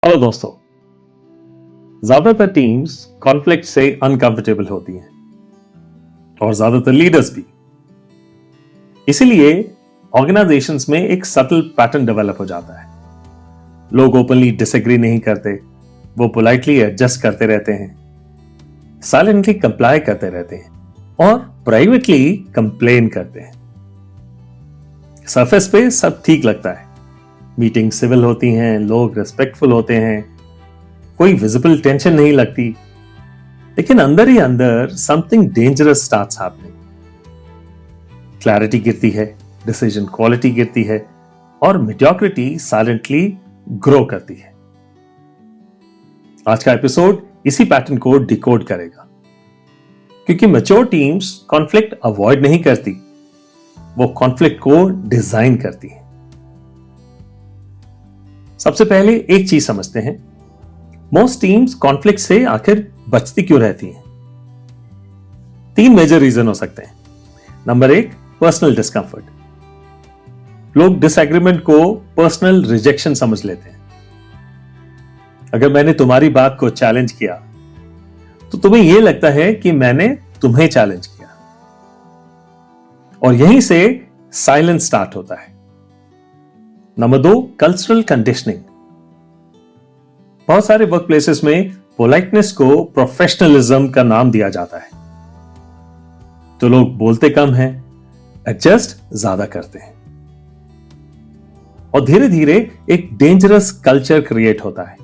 Hello दोस्तों। ज्यादातर teams conflict से अनकंफर्टेबल होती हैं और ज्यादातर लीडर्स भी। इसीलिए ऑर्गेनाइजेशंस में एक सटल पैटर्न डेवलप हो जाता है। लोग ओपनली डिसएग्री नहीं करते, वो पोलाइटली एडजस्ट करते रहते हैं, साइलेंटली कंप्लाई करते रहते हैं और प्राइवेटली कंप्लेन करते हैं। सरफेस पे सब ठीक लगता है, मीटिंग सिविल होती हैं, लोग रिस्पेक्टफुल होते हैं, कोई विजिबल टेंशन नहीं लगती, लेकिन अंदर ही अंदर something dangerous starts happening. Clarity गिरती है, डिसीजन क्वालिटी गिरती है और मेडियोक्रिटी साइलेंटली ग्रो करती है। आज का एपिसोड इसी पैटर्न को डिकोड करेगा, क्योंकि मैच्योर टीम्स कॉन्फ्लिक्ट अवॉइड नहीं करती, वो कॉन्फ्लिक्ट को डिजाइन करती है। सबसे पहले एक चीज समझते हैं, मोस्ट टीम्स कॉन्फ्लिक्ट से आखिर बचती क्यों रहती हैं? 3 मेजर रीजन हो सकते हैं। Number 1, personal discomfort. लोग डिसएग्रीमेंट को पर्सनल रिजेक्शन समझ लेते हैं। अगर मैंने तुम्हारी बात को चैलेंज किया तो तुम्हें यह लगता है कि मैंने तुम्हें चैलेंज किया, और यहीं से साइलेंस स्टार्ट होता है। Number 2, cultural conditioning. बहुत सारे वर्क प्लेसेस में पोलाइटनेस को प्रोफेशनलिज्म का नाम दिया जाता है, तो लोग बोलते कम हैं, एडजस्ट ज्यादा करते हैं, और धीरे धीरे एक डेंजरस कल्चर क्रिएट होता है।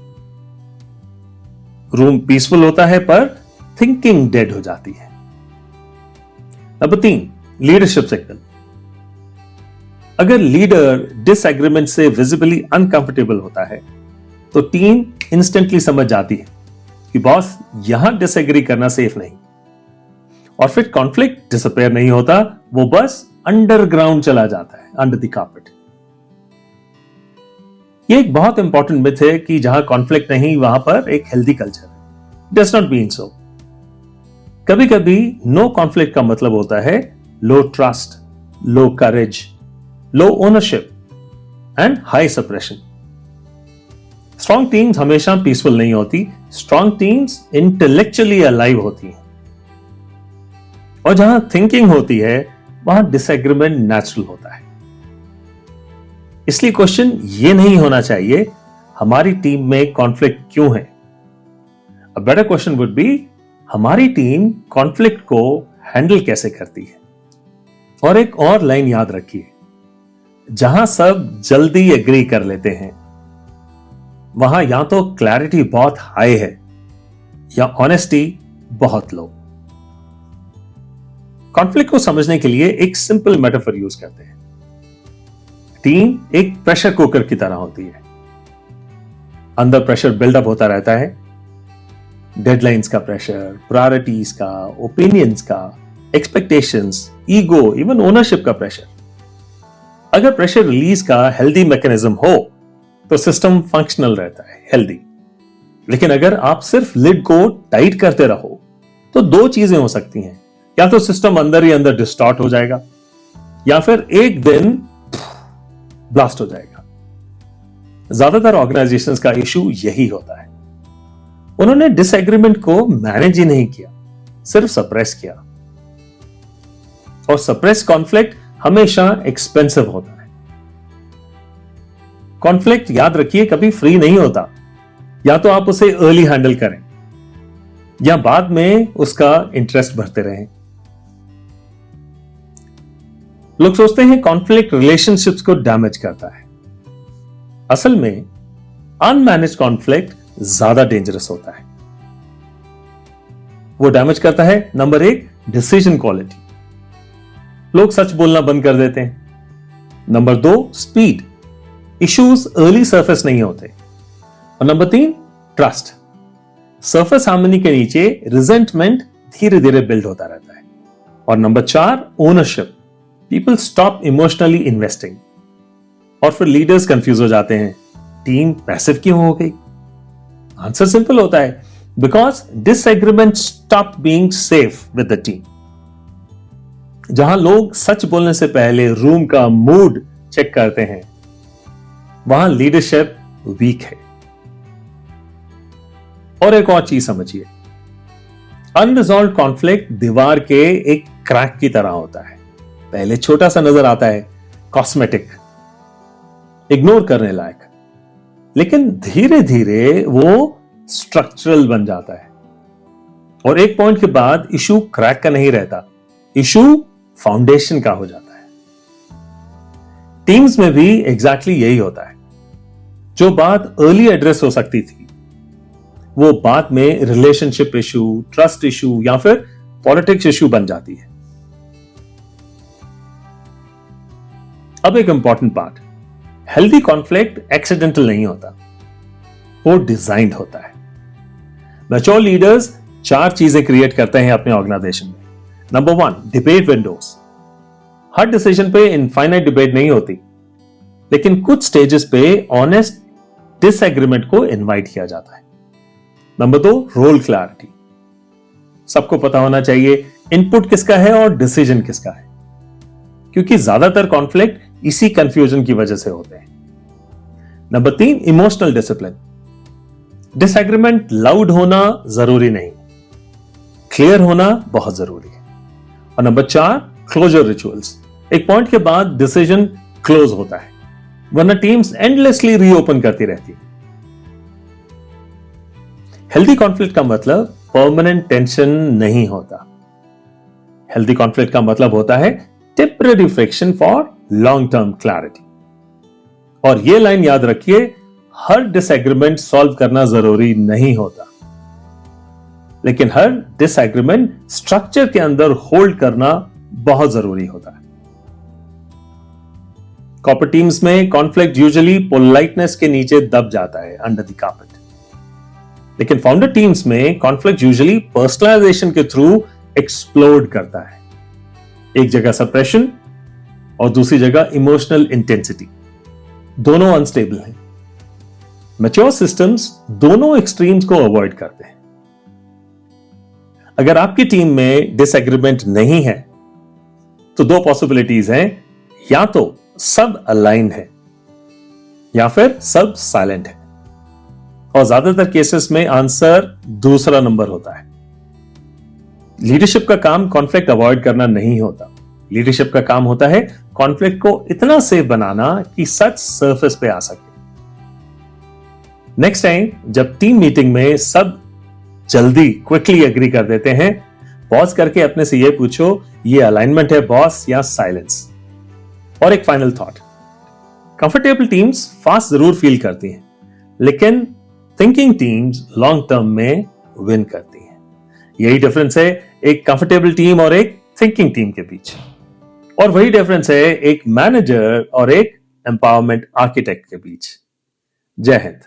रूम पीसफुल होता है पर थिंकिंग डेड हो जाती है। Number 3, leadership signal. अगर लीडर डिसएग्रीमेंट से विजिबली अनकंफर्टेबल होता है तो टीम इंस्टेंटली समझ जाती है कि बॉस यहां डिसएग्री करना सेफ नहीं, और फिर कॉन्फ्लिक्ट डिसअपीयर नहीं होता, वो बस अंडरग्राउंड चला जाता है, अंडर द कार्पेट। ये एक बहुत इंपॉर्टेंट मिथ है कि जहां कॉन्फ्लिक्ट नहीं वहां पर एक हेल्दी कल्चर है। Does not been so. कभी कभी नो कॉन्फ्लिक्ट का मतलब होता है low trust, low courage, low ownership and high suppression. Strong teams हमेशा पीसफुल नहीं होती, स्ट्रॉन्ग टीम्स इंटेलेक्चुअली अलाइव होती हैं, और जहां थिंकिंग होती है वहां डिसएग्रीमेंट नेचुरल होता है। इसलिए क्वेश्चन ये नहीं होना चाहिए हमारी टीम में कॉन्फ्लिक्ट क्यों है। A better question would be हमारी टीम कॉन्फ्लिक्ट को हैंडल कैसे करती है। और एक और लाइन याद रखिए, जहां सब जल्दी एग्री कर लेते हैं वहां या तो क्लैरिटी बहुत हाई है या ऑनेस्टी बहुत लो। कॉन्फ्लिक्ट को समझने के लिए एक सिंपल मेटाफर यूज करते हैं। टीम एक प्रेशर कुकर की तरह होती है। अंदर प्रेशर बिल्डअप होता रहता है, डेडलाइंस का प्रेशर, प्रायोरिटीज का, ओपिनियंस का, एक्सपेक्टेशंस, ईगो, इवन ओनरशिप का प्रेशर। अगर प्रेशर रिलीज का हेल्दी मैकेनिज्म हो तो सिस्टम फंक्शनल रहता है, हेल्दी। लेकिन अगर आप सिर्फ लिड को टाइट करते रहो तो 2 चीजें हो सकती हैं, या तो सिस्टम अंदर ही अंदर डिस्टॉर्ट हो जाएगा या फिर एक दिन ब्लास्ट हो जाएगा। ज्यादातर ऑर्गेनाइजेशंस का इशू यही होता है। उन्होंने डिसएग्रीमेंट को मैनेज ही नहीं किया, सिर्फ सप्रेस किया, और सप्रेस कॉन्फ्लिक्ट हमेशा एक्सपेंसिव होता है। कॉन्फ्लिक्ट याद रखिए कभी फ्री नहीं होता। या तो आप उसे अर्ली हैंडल करें या बाद में उसका इंटरेस्ट भरते रहें। लोग सोचते हैं कॉन्फ्लिक्ट रिलेशनशिप्स को डैमेज करता है। असल में अनमैनेज कॉन्फ्लिक्ट ज्यादा डेंजरस होता है। वो डैमेज करता है नंबर 1, डिसीजन क्वालिटी। लोग सच बोलना बंद कर देते हैं। Number 2, speed. Issues early surface नहीं होते। और नंबर 3, ट्रस्ट। सरफेस हार्मनी के नीचे रिजेंटमेंट धीरे धीरे बिल्ड होता रहता है। और number 4, ownership. People stop emotionally investing, और फिर लीडर्स कंफ्यूज हो जाते हैं, टीम पैसिव क्यों हो गई? आंसर सिंपल होता है, because disagreement stop being safe with the team. जहां लोग सच बोलने से पहले रूम का मूड चेक करते हैं, वहां लीडरशिप वीक है। और एक और चीज समझिए, अनरिजॉल्व कॉन्फ्लिक्ट दीवार के एक क्रैक की तरह होता है। पहले छोटा सा नजर आता है, कॉस्मेटिक, इग्नोर करने लायक, लेकिन धीरे धीरे वो स्ट्रक्चरल बन जाता है और एक पॉइंट के बाद इशू क्रैक का नहीं रहता, इशू फाउंडेशन का हो जाता है। टीम्स में भी एग्जैक्टली यही होता है। जो बात अर्ली एड्रेस हो सकती थी वो बाद में रिलेशनशिप इशू, ट्रस्ट इशू या फिर पॉलिटिक्स इशू बन जाती है। अब एक important part, healthy conflict accidental नहीं होता, वो डिजाइंड होता है। मैच्योर लीडर्स 4 चीजें क्रिएट करते हैं अपने ऑर्गेनाइजेशन में। Number 1, debate windows. हर डिसीजन पे इनफाइनाइट डिबेट नहीं होती, लेकिन कुछ स्टेजेस पे ऑनेस्ट डिसएग्रीमेंट को इनवाइट किया जाता है। Number 2, role clarity. सबको पता होना चाहिए इनपुट किसका है और डिसीजन किसका है, क्योंकि ज्यादातर कॉन्फ्लिक्ट इसी कंफ्यूजन की वजह से होते हैं। Number 3, emotional discipline. Disagreement loud होना जरूरी नहीं, क्लियर होना बहुत जरूरी है। और नंबर 4, क्लोजर रिचुअल्स। एक पॉइंट के बाद डिसीजन क्लोज होता है, वरना टीम्स एंडलेसली रीओपन करती रहती है। हेल्दी कॉन्फ्लिक्ट का मतलब परमानेंट टेंशन नहीं होता। हेल्दी कॉन्फ्लिक्ट का मतलब होता है temporary friction for long term clarity. और यह लाइन याद रखिए, हर डिसएग्रीमेंट सॉल्व करना जरूरी नहीं होता, लेकिन हर डिसएग्रीमेंट स्ट्रक्चर के अंदर होल्ड करना बहुत जरूरी होता है। कॉर्पोरेट टीम्स में कॉन्फ्लिक्ट यूजुअली पोलाइटनेस के नीचे दब जाता है, अंडर द कार्पेट। लेकिन फाउंडर टीम्स में कॉन्फ्लिक्ट यूजुअली पर्सनलाइजेशन के थ्रू एक्सप्लोड करता है। एक जगह सप्रेशन और दूसरी जगह इमोशनल इंटेंसिटी, दोनों अनस्टेबल हैं। मैच्योर सिस्टम्स दोनों एक्सट्रीम्स को अवॉइड करते हैं। अगर आपकी टीम में डिसएग्रीमेंट नहीं है तो 2 पॉसिबिलिटीज हैं, या तो सब अलाइंड है या फिर सब साइलेंट है। और ज्यादातर केसेस में आंसर दूसरा नंबर होता है। लीडरशिप का काम कॉन्फ्लिक्ट अवॉइड करना नहीं होता। लीडरशिप का काम होता है कॉन्फ्लिक्ट को इतना सेफ बनाना कि सच सरफेस पे आ सके। नेक्स्ट टाइम जब टीम मीटिंग में सब जल्दी क्विकली एग्री कर देते हैं, पॉज करके अपने से यह पूछो, ये अलाइनमेंट है बॉस या साइलेंस। और एक final thought, comfortable teams fast जरूर फील करती हैं, लेकिन थिंकिंग टीम्स लॉन्ग टर्म में विन करती हैं। यही डिफरेंस है एक कंफर्टेबल टीम और एक थिंकिंग टीम के बीच। और वही डिफरेंस है एक मैनेजर और एक एम्पावरमेंट आर्किटेक्ट के बीच। जय हिंद।